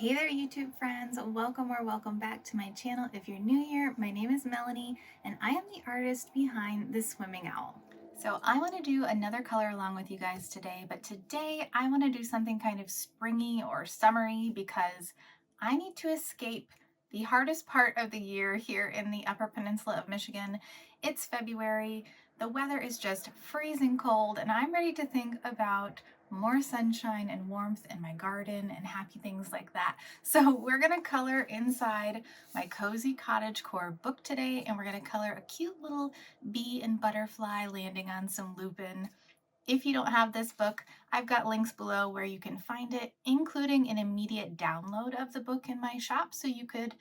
Hey there, YouTube friends. Welcome or welcome back to my channel. If you're new here, my name is Melanie and I am the artist behind the Swimming Owl. So I want to do another color along with you guys today, but today I want to do something kind of springy or summery because I need to escape the hardest part of the year here in the Upper Peninsula of Michigan. It's February, the weather is just freezing cold, and I'm ready to think about more sunshine and warmth in my garden and happy things like that. So we're gonna color inside my Cozy Cottagecore book today, and we're gonna color a cute little bee and butterfly landing on some lupin. If you don't have this book, I've got links below where you can find it, including an immediate download of the book in my shop, so you could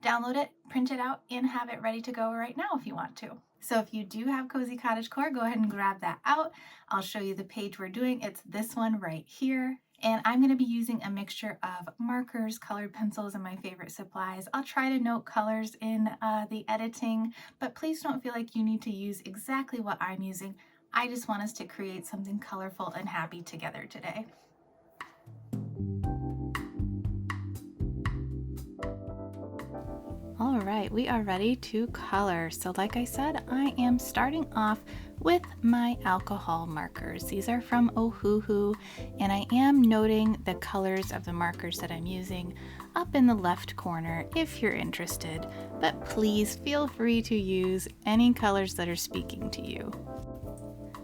download it, print it out, and have it ready to go right now if you want to. So if you do have Cozy Cottagecore, go ahead and grab that out. I'll show you the page we're doing. It's this one right here. And I'm going to be using a mixture of markers, colored pencils, and my favorite supplies. I'll try to note colors in the editing, but please don't feel like you need to use exactly what I'm using. I just want us to create something colorful and happy together today. All right, we are ready to color. So like I said, I am starting off with my alcohol markers. These are from Ohuhu, and I am noting the colors of the markers that I'm using up in the left corner if you're interested, but please feel free to use any colors that are speaking to you.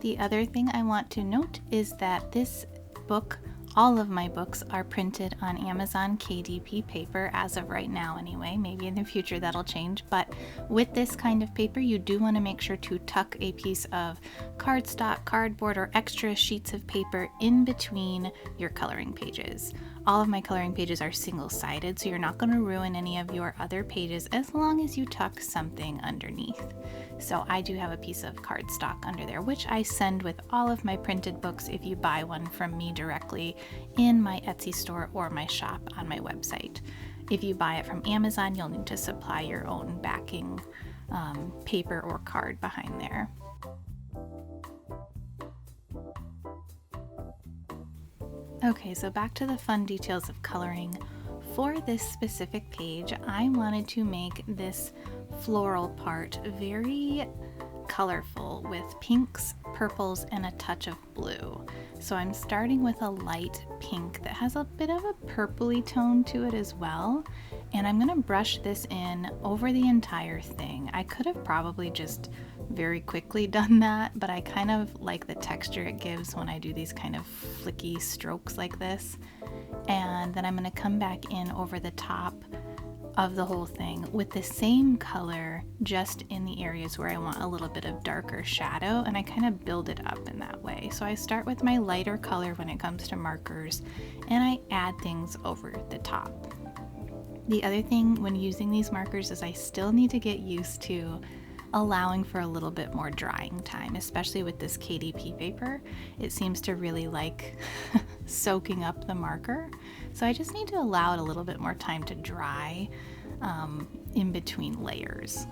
The other thing I want to note is that this book, all of my books, are printed on Amazon KDP paper as of right now anyway. Maybe in the future that'll change, but with this kind of paper you do want to make sure to tuck a piece of cardstock, cardboard, or extra sheets of paper in between your coloring pages. All of my coloring pages are single-sided, so you're not going to ruin any of your other pages as long as you tuck something underneath. So I do have a piece of cardstock under there, which I send with all of my printed books if you buy one from me directly in my Etsy store or my shop on my website. If you buy it from Amazon, you'll need to supply your own backing paper or card behind there. Okay, so back to the fun details of coloring. For this specific page, I wanted to make this floral part very colorful with pinks, purples, and a touch of blue. So I'm starting with a light pink that has a bit of a purpley tone to it as well. And I'm gonna brush this in over the entire thing. I could have probably just very quickly done that, but I kind of like the texture it gives when I do these kind of flicky strokes like this. And then I'm gonna come back in over the top of the whole thing with the same color, just in the areas where I want a little bit of darker shadow, and I kind of build it up in that way. So I start with my lighter color when it comes to markers, and I add things over the top. The other thing when using these markers is I still need to get used to allowing for a little bit more drying time, especially with this KDP paper. It seems to really like soaking up the marker. So I just need to allow it a little bit more time to dry in between layers.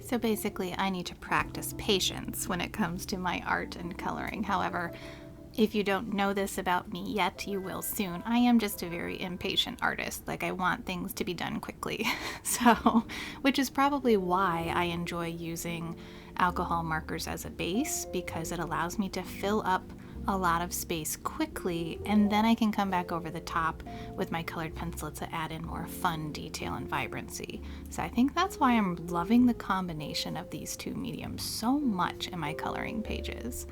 So basically I need to practice patience when it comes to my art and coloring. However, if you don't know this about me yet, you will soon. I am just a very impatient artist. Like, I want things to be done quickly. So, which is probably why I enjoy using alcohol markers as a base, because it allows me to fill up a lot of space quickly, and then I can come back over the top with my colored pencil to add in more fun detail and vibrancy. So I think that's why I'm loving the combination of these two mediums so much in my coloring pages.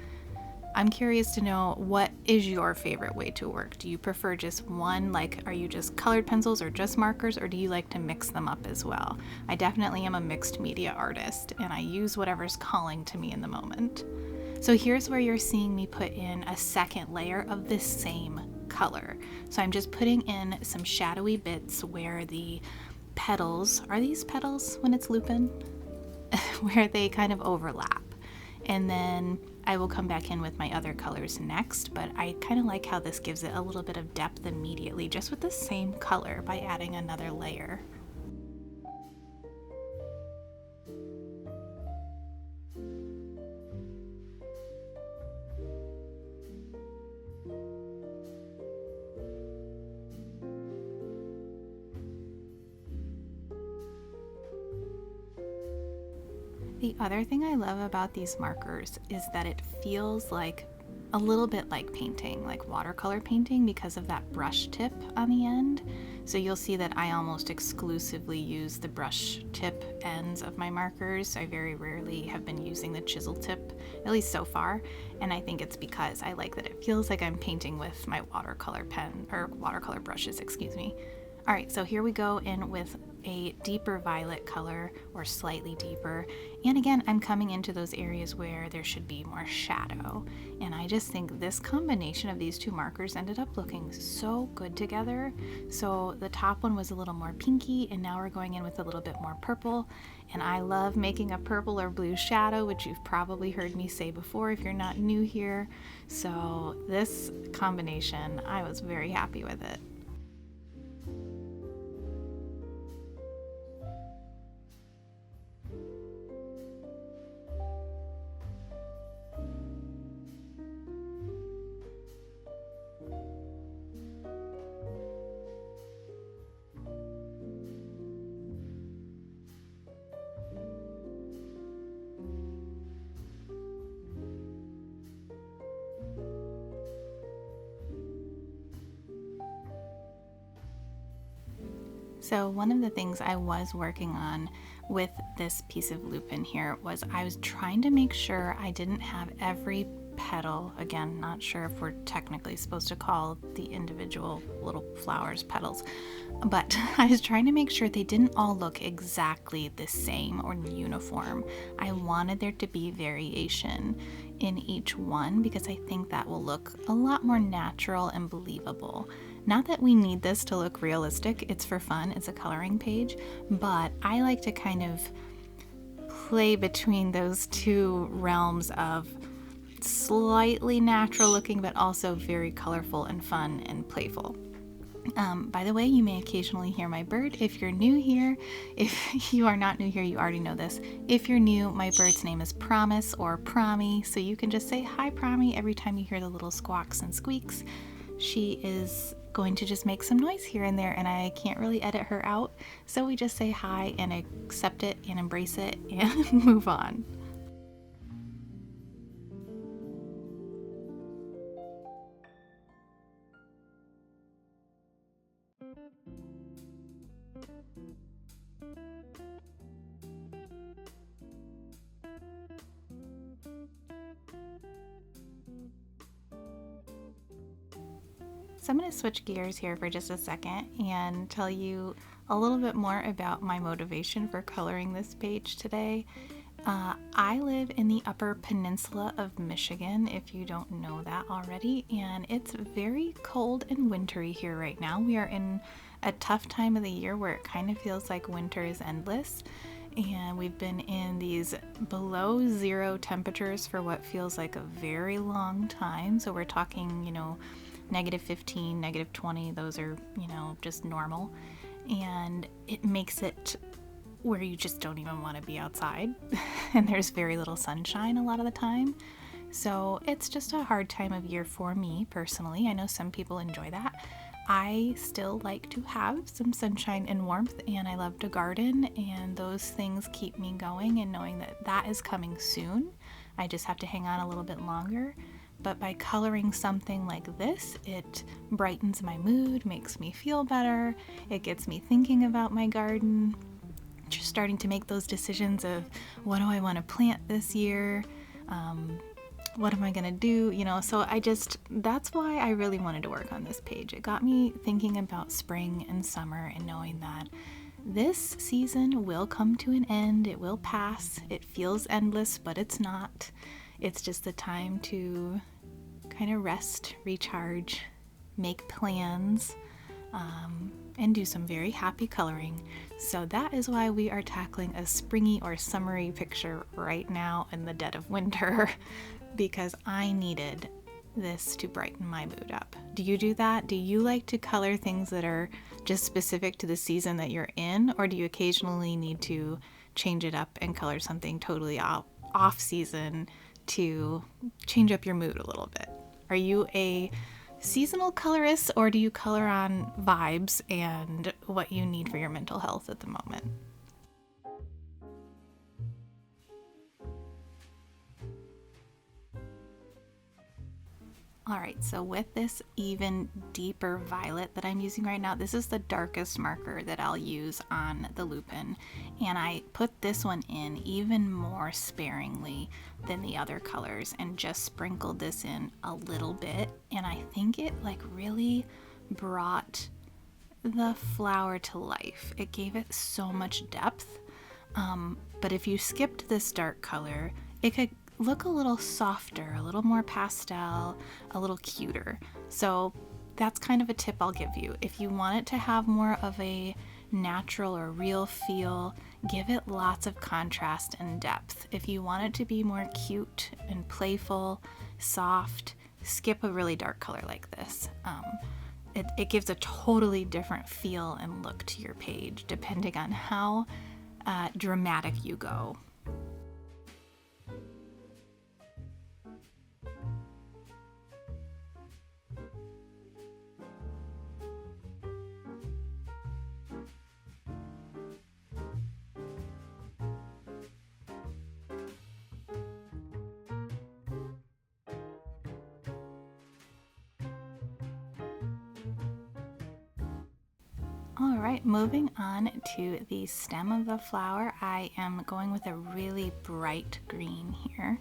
I'm curious to know, what is your favorite way to work? Do you prefer just one? Like, are you just colored pencils or just markers, or do you like to mix them up as well? I definitely am a mixed media artist, and I use whatever's calling to me in the moment. So here's where you're seeing me put in a second layer of this same color. So I'm just putting in some shadowy bits where the petals, are these petals when it's lupin? Where they kind of overlap. And then I will come back in with my other colors next, but I kind of like how this gives it a little bit of depth immediately, just with the same color by adding another layer. The other thing I love about these markers is that it feels like a little bit like painting, like watercolor painting, because of that brush tip on the end. So you'll see that I almost exclusively use the brush tip ends of my markers. I very rarely have been using the chisel tip, at least so far, and I think it's because I like that it feels like I'm painting with my watercolor pen, or watercolor brushes, excuse me. All right, so here we go in with a deeper violet color, or slightly deeper. And again, I'm coming into those areas where there should be more shadow. And I just think this combination of these two markers ended up looking so good together. So the top one was a little more pinky, and now we're going in with a little bit more purple. And I love making a purple or blue shadow, which you've probably heard me say before if you're not new here. So this combination, I was very happy with it. So one of the things I was working on with this piece of lupin here was I was trying to make sure I didn't have every petal, again, not sure if we're technically supposed to call the individual little flowers petals, but I was trying to make sure they didn't all look exactly the same or uniform. I wanted there to be variation in each one because I think that will look a lot more natural and believable. Not that we need this to look realistic, it's for fun, it's a coloring page, but I like to kind of play between those two realms of slightly natural looking, but also very colorful and fun and playful. By the way, you may occasionally hear my bird. If you're new here, if you are not new here, you already know this. If you're new, my bird's name is Promise or Promi, so you can just say hi Promi every time you hear the little squawks and squeaks. She is going to just make some noise here and there, and I can't really edit her out, so we just say hi and accept it and embrace it and move on. So I'm going to switch gears here for just a second and tell you a little bit more about my motivation for coloring this page today. I live in the Upper Peninsula of Michigan, if you don't know that already, and it's very cold and wintry here right now. We are in a tough time of the year where it kind of feels like winter is endless, and we've been in these below zero temperatures for what feels like a very long time. So we're talking, -15, -20, those are, just normal. And it makes it where you just don't even want to be outside. And there's very little sunshine a lot of the time. So it's just a hard time of year for me personally. I know some people enjoy that. I still like to have some sunshine and warmth, and I love to garden, and those things keep me going and knowing that that is coming soon. I just have to hang on a little bit longer. But by coloring something like this, it brightens my mood, makes me feel better, it gets me thinking about my garden, just starting to make those decisions of what do I want to plant this year, what am I gonna do, so that's why I really wanted to work on this page. It got me thinking about spring and summer and knowing that this season will come to an end, it will pass, it feels endless, but it's not. It's just the time to kind of rest, recharge, make plans, and do some very happy coloring. So that is why we are tackling a springy or summery picture right now in the dead of winter, because I needed this to brighten my mood up. Do you do that? Do you like to color things that are just specific to the season that you're in, or do you occasionally need to change it up and color something totally off season to change up your mood a little bit? Are you a seasonal colorist, or do you color on vibes and what you need for your mental health at the moment? All right, so with this even deeper violet that I'm using right now, this is the darkest marker that I'll use on the lupin. And I put this one in even more sparingly than the other colors and just sprinkled this in a little bit. And I think it like really brought the flower to life. It gave it so much depth. But if you skipped this dark color, it could look a little softer, a little more pastel, a little cuter. So that's kind of a tip I'll give you. If you want it to have more of a natural or real feel, give it lots of contrast and depth. If you want it to be more cute and playful, soft, skip a really dark color like this. It gives a totally different feel and look to your page depending on how dramatic you go. All right, moving on to the stem of the flower, I am going with a really bright green here,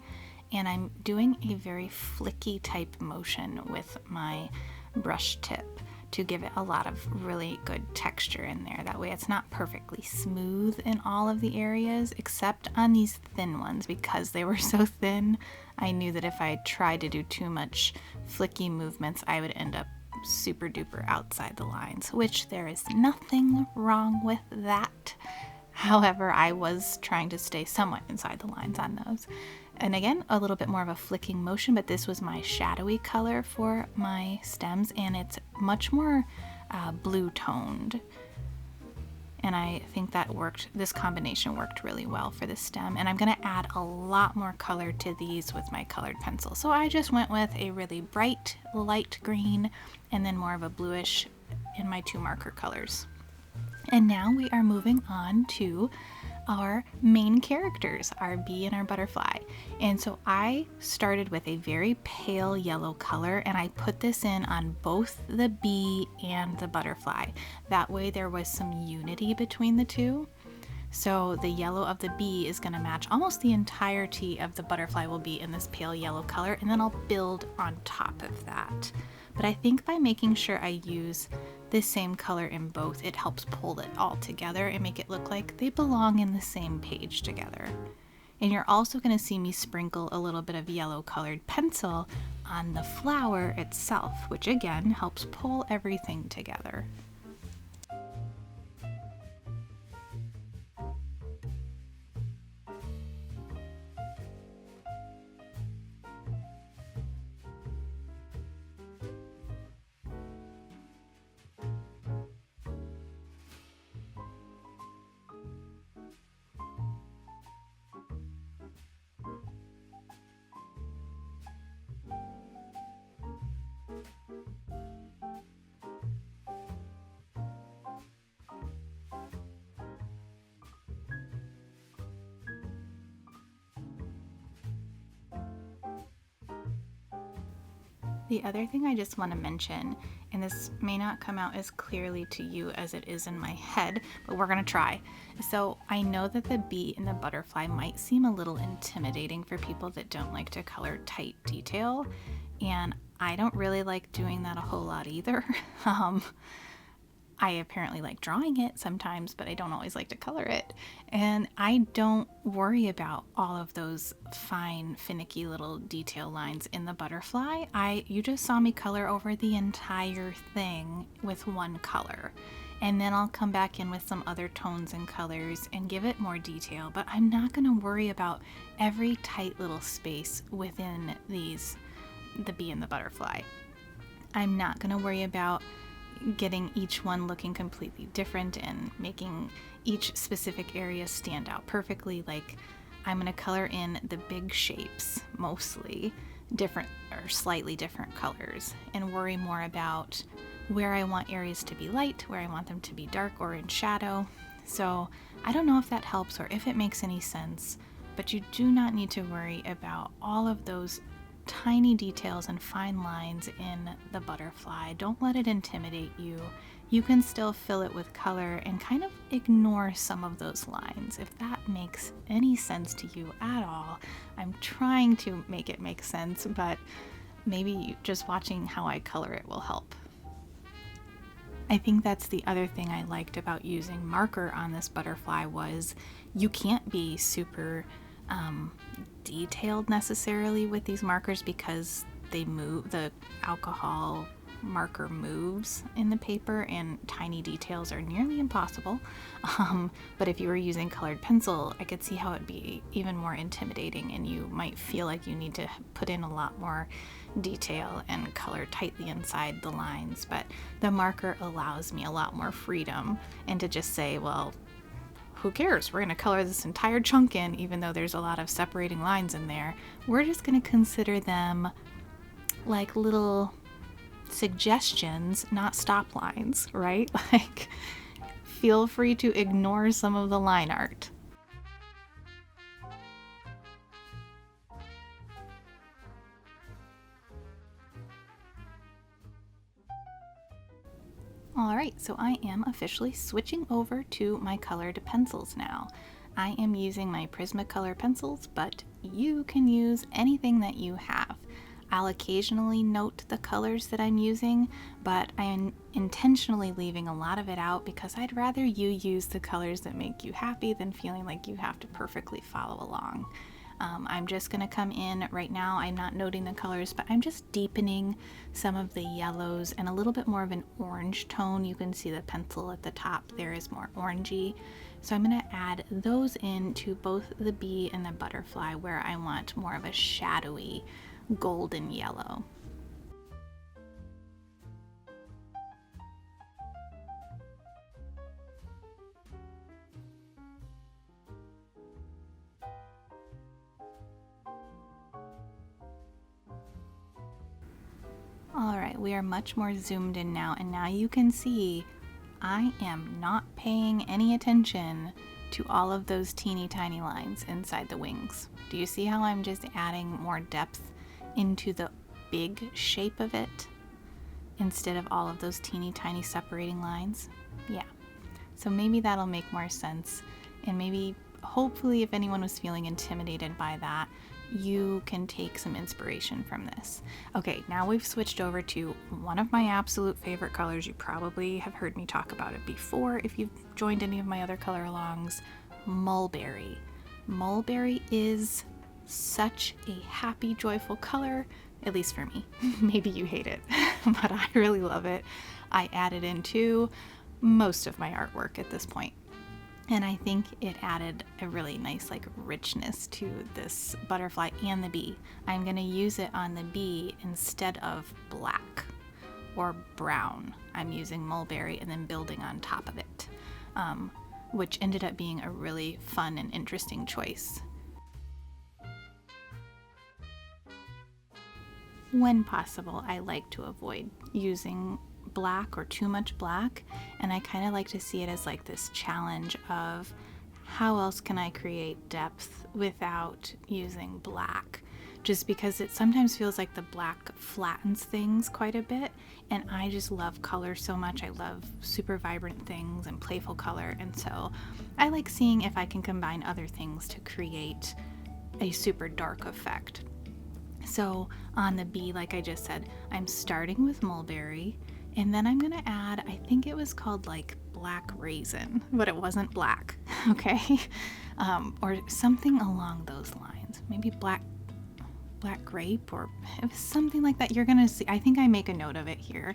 and I'm doing a very flicky type motion with my brush tip to give it a lot of really good texture in there. That way it's not perfectly smooth in all of the areas except on these thin ones. Because they were so thin, I knew that if I tried to do too much flicky movements, I would end up super duper outside the lines, which there is nothing wrong with that. However, I was trying to stay somewhat inside the lines on those. And again, a little bit more of a flicking motion, but this was my shadowy color for my stems, and it's much more blue toned. And I think that worked, this combination worked really well for the stem. And I'm gonna add a lot more color to these with my colored pencil. So I just went with a really bright light green and then more of a bluish in my two marker colors. And now we are moving on to our main characters, our bee and our butterfly. And so I started with a very pale yellow color, and I put this in on both the bee and the butterfly. That way there was some unity between the two. So the yellow of the bee is going to match almost the entirety of the butterfly will be in this pale yellow color, and then I'll build on top of that. But I think by making sure I use this same color in both, it helps pull it all together and make it look like they belong in the same page together. And you're also going to see me sprinkle a little bit of yellow colored pencil on the flower itself, which again helps pull everything together. The other thing I just want to mention, and this may not come out as clearly to you as it is in my head, but we're going to try. So I know that the bee and the butterfly might seem a little intimidating for people that don't like to color tight detail, and I don't really like doing that a whole lot either. I apparently like drawing it sometimes, but I don't always like to color it. And I don't worry about all of those fine, finicky little detail lines in the butterfly. You just saw me color over the entire thing with one color. And then I'll come back in with some other tones and colors and give it more detail, but I'm not gonna worry about every tight little space within the bee and the butterfly. I'm not gonna worry about getting each one looking completely different and making each specific area stand out perfectly. Like, I'm going to color in the big shapes mostly different or slightly different colors and worry more about where I want areas to be light, where I want them to be dark or in shadow. So I don't know if that helps or if it makes any sense, but you do not need to worry about all of those tiny details and fine lines in the butterfly. Don't let it intimidate you. You can still fill it with color and kind of ignore some of those lines, if that makes any sense to you at all. I'm trying to make it make sense, but maybe just watching how I color it will help. I think that's the other thing I liked about using marker on this butterfly was you can't be super detailed necessarily with these markers because they move, the alcohol marker moves in the paper and tiny details are nearly impossible. But if you were using colored pencil, I could see how it'd be even more intimidating and you might feel like you need to put in a lot more detail and color tightly inside the lines. But the marker allows me a lot more freedom and to just say, well, who cares? We're going to color this entire chunk in, even though there's a lot of separating lines in there. We're just going to consider them like little suggestions, not stop lines, right? Like, feel free to ignore some of the line art. Alright, so I am officially switching over to my colored pencils now. I am using my Prismacolor pencils, but you can use anything that you have. I'll occasionally note the colors that I'm using, but I am intentionally leaving a lot of it out because I'd rather you use the colors that make you happy than feeling like you have to perfectly follow along. I'm just going to come in right now. I'm not noting the colors, but I'm just deepening some of the yellows and a little bit more of an orange tone. You can see the pencil at the top there is more orangey. So I'm going to add those into both the bee and the butterfly where I want more of a shadowy golden yellow. Alright, we are much more zoomed in now, and now you can see I am not paying any attention to all of those teeny tiny lines inside the wings. Do you see how I'm just adding more depth into the big shape of it instead of all of those teeny tiny separating lines? Yeah, so maybe that'll make more sense, and maybe hopefully if anyone was feeling intimidated by that, you can take some inspiration from this. Okay, now we've switched over to one of my absolute favorite colors. You probably have heard me talk about it before if you've joined any of my other color alongs, mulberry. Mulberry is such a happy, joyful color, at least for me. Maybe you hate it, but I really love it. I add it into most of my artwork at this point. And I think it added a really nice like richness to this butterfly and the bee. I'm going to use it on the bee instead of black or brown. I'm using mulberry and then building on top of it, which ended up being a really fun and interesting choice. When possible, I like to avoid using black or too much black, and I kind of like to see it as like this challenge of how else can I create depth without using black, just because it sometimes feels like the black flattens things quite a bit, and I just love color so much. I love super vibrant things and playful color, and so I like seeing if I can combine other things to create a super dark effect. So on the bee, like I just said, I'm starting with mulberry, and then I'm gonna add, I think it was called like black raisin, but it wasn't black, okay? Or something along those lines. Maybe black grape, or it was something like that. You're gonna see, I think I make a note of it here.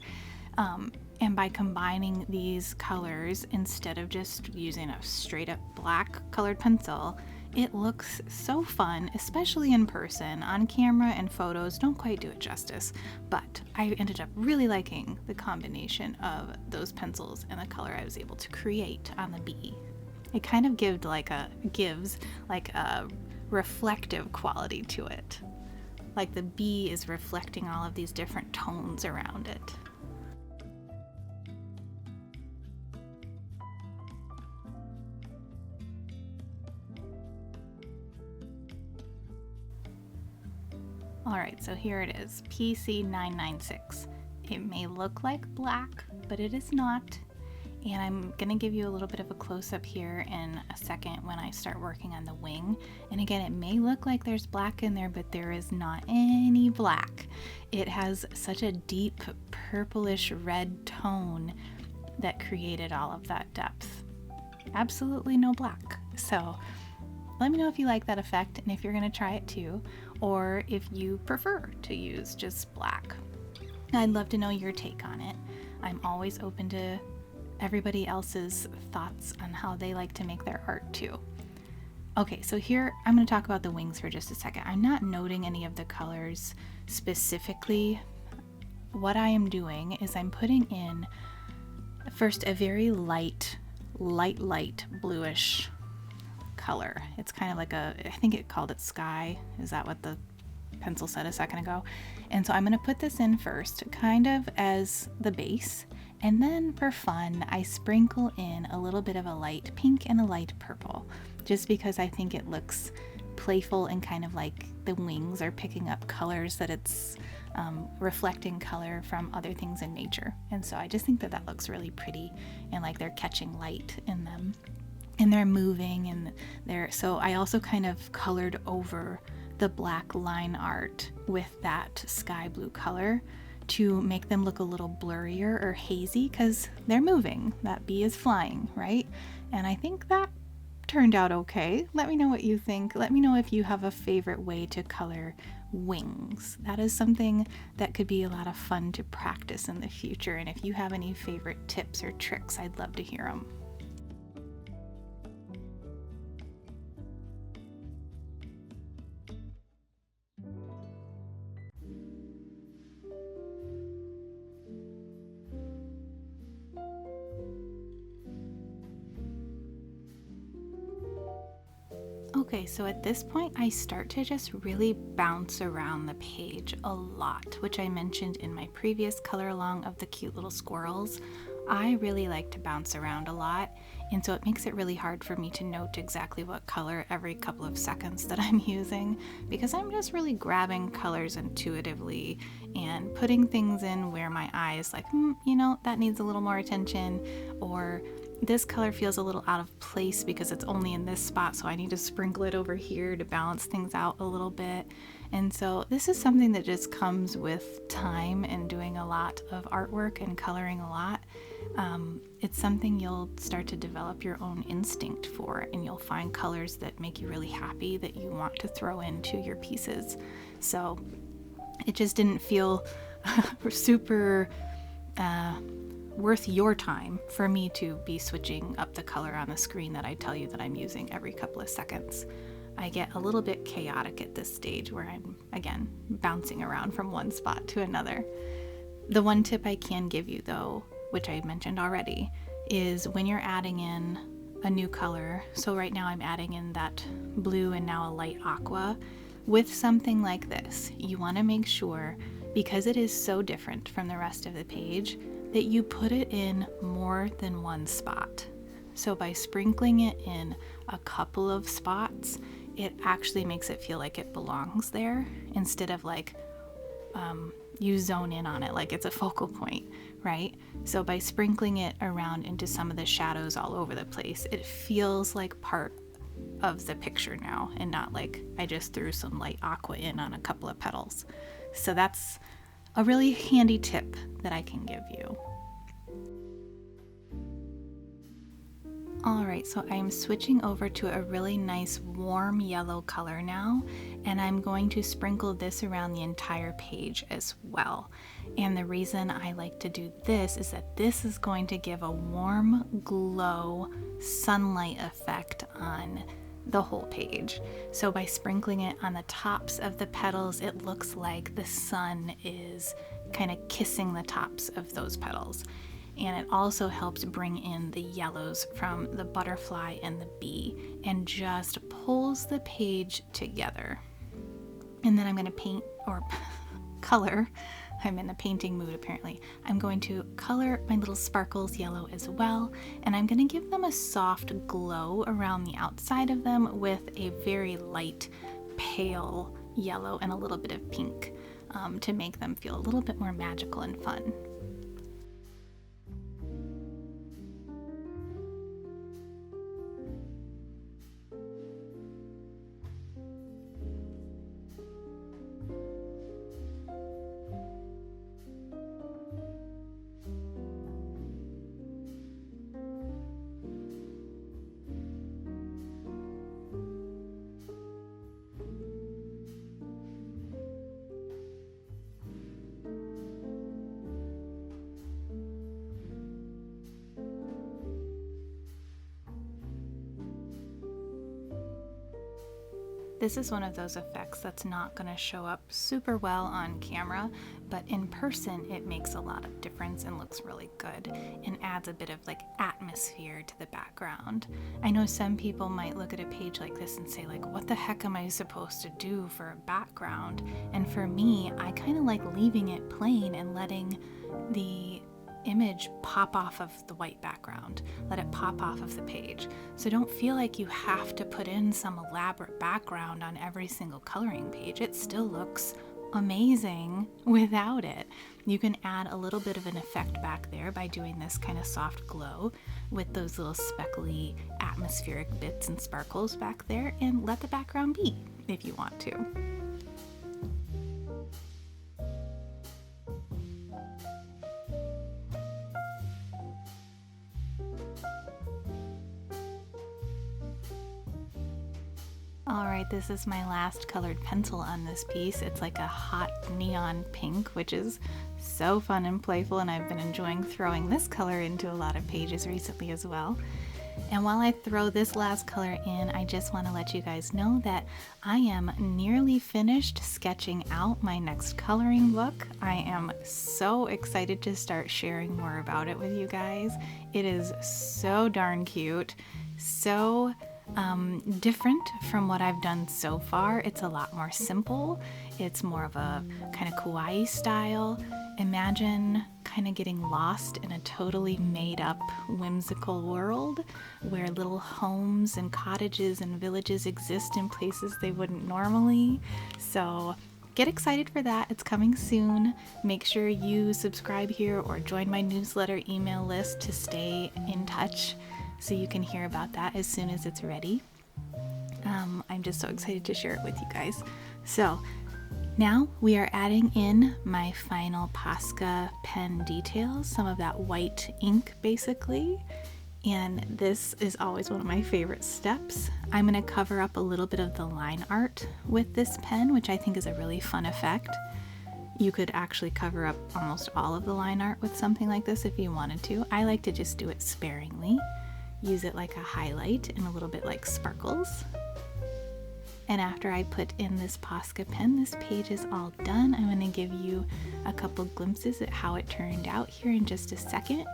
And by combining these colors, instead of just using a straight up black colored pencil, it looks so fun, especially in person. On camera and photos don't quite do it justice, but I ended up really liking the combination of those pencils and the color I was able to create on the bee. It kind of gives like a reflective quality to it. Like the bee is reflecting all of these different tones around it. Alright, right, so here it is, PC996. It may look like black, but it is not. And I'm gonna give you a little bit of a close-up here in a second when I start working on the wing. And again, it may look like there's black in there, but there is not any black. It has such a deep purplish red tone that created all of that depth. Absolutely no black. So let me know if you like that effect and if you're gonna try it too, or if you prefer to use just black. I'd love to know your take on it. I'm always open to everybody else's thoughts on how they like to make their art too. Okay, so here I'm going to talk about the wings for just a second. I'm not noting any of the colors specifically. What I am doing is I'm putting in first a very light bluish color. It's kind of like I think it called it sky. Is that what the pencil said a second ago? And so I'm going to put this in first, kind of as the base. And then for fun, I sprinkle in a little bit of a light pink and a light purple, just because I think it looks playful and kind of like the wings are picking up colors, that it's reflecting color from other things in nature. And so I just think that looks really pretty, and like they're catching light in them and they're moving, and so I also kind of colored over the black line art with that sky blue color to make them look a little blurrier or hazy, because they're moving. That bee is flying, right? And I think that turned out okay. Let me know what you think. Let me know if you have a favorite way to color wings. That is something that could be a lot of fun to practice in the future. And if you have any favorite tips or tricks, I'd love to hear them. Okay, so at this point I start to just really bounce around the page a lot, which I mentioned in my previous color along of the cute little squirrels. I really like to bounce around a lot, and so it makes it really hard for me to note exactly what color every couple of seconds that I'm using, because I'm just really grabbing colors intuitively and putting things in where my eye is like, you know, that needs a little more attention, or this color feels a little out of place because it's only in this spot, so I need to sprinkle it over here to balance things out a little bit. And so this is something that just comes with time and doing a lot of artwork and coloring a lot. It's something you'll start to develop your own instinct for, and you'll find colors that make you really happy that you want to throw into your pieces. So it just didn't feel super worth your time for me to be switching up the color on the screen that I tell you that I'm using every couple of seconds. I get a little bit chaotic at this stage where I'm, again, bouncing around from one spot to another. The one tip I can give you though, which I mentioned already, is when you're adding in a new color, so right now I'm adding in that blue and now a light aqua, with something like this, you want to make sure, because it is so different from the rest of the page, that you put it in more than one spot. So by sprinkling it in a couple of spots, it actually makes it feel like it belongs there, instead of like you zone in on it like it's a focal point, right? So by sprinkling it around into some of the shadows all over the place, it feels like part of the picture now, and not like I just threw some light aqua in on a couple of petals. So that's a really handy tip that I can give you. Alright, so I'm switching over to a really nice warm yellow color now, and I'm going to sprinkle this around the entire page as well. And the reason I like to do this is that this is going to give a warm glow sunlight effect on the whole page. So by sprinkling it on the tops of the petals, it looks like the sun is kind of kissing the tops of those petals. And it also helps bring in the yellows from the butterfly and the bee, and just pulls the page together. And then I'm going to paint, or color. I'm in the painting mood apparently. I'm going to color my little sparkles yellow as well, and I'm going to give them a soft glow around the outside of them with a very light pale yellow and a little bit of pink. to make them feel a little bit more magical and fun. This is one of those effects that's not going to show up super well on camera, but in person it makes a lot of difference and looks really good and adds a bit of like atmosphere to the background. I know some people might look at a page like this and say like, what the heck am I supposed to do for a background? And for me, I kind of like leaving it plain and letting the image pop off of the white background. Let it pop off of the page. So don't feel like you have to put in some elaborate background on every single coloring page. It still looks amazing without it. You can add a little bit of an effect back there by doing this kind of soft glow with those little speckly atmospheric bits and sparkles back there, and let the background be if you want to. Alright, this is my last colored pencil on this piece. It's like a hot neon pink, which is so fun and playful, and I've been enjoying throwing this color into a lot of pages recently as well. And while I throw this last color in, I just want to let you guys know that I am nearly finished sketching out my next coloring book. I am so excited to start sharing more about it with you guys. It is so darn cute, so different from what I've done so far. It's a lot more simple. It's more of a kind of kawaii style. Imagine kind of getting lost in a totally made up whimsical world where little homes and cottages and villages exist in places they wouldn't normally. So get excited for that. It's coming soon. Make sure you subscribe here or join my newsletter email list to stay in touch so you can hear about that as soon as it's ready. I'm just so excited to share it with you guys. So now we are adding in my final Posca pen details, some of that white ink basically. And this is always one of my favorite steps. I'm going to cover up a little bit of the line art with this pen, which I think is a really fun effect. You could actually cover up almost all of the line art with something like this if you wanted to. I like to just do it sparingly. Use it like a highlight and a little bit like sparkles. And after I put in this Posca pen, this page is all done. I'm going to give you a couple glimpses at how it turned out here in just a second.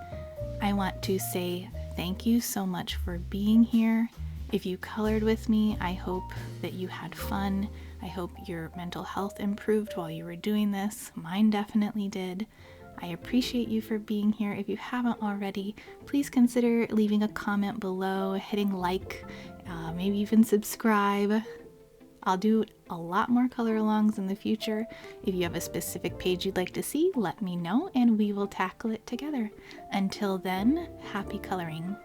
I want to say thank you so much for being here. If you colored with me, I hope that you had fun. I hope your mental health improved while you were doing this. Mine definitely did. I appreciate you for being here. If you haven't already, please consider leaving a comment below, hitting like, maybe even subscribe. I'll do a lot more color alongs in the future. If you have a specific page you'd like to see, let me know and we will tackle it together. Until then, happy coloring.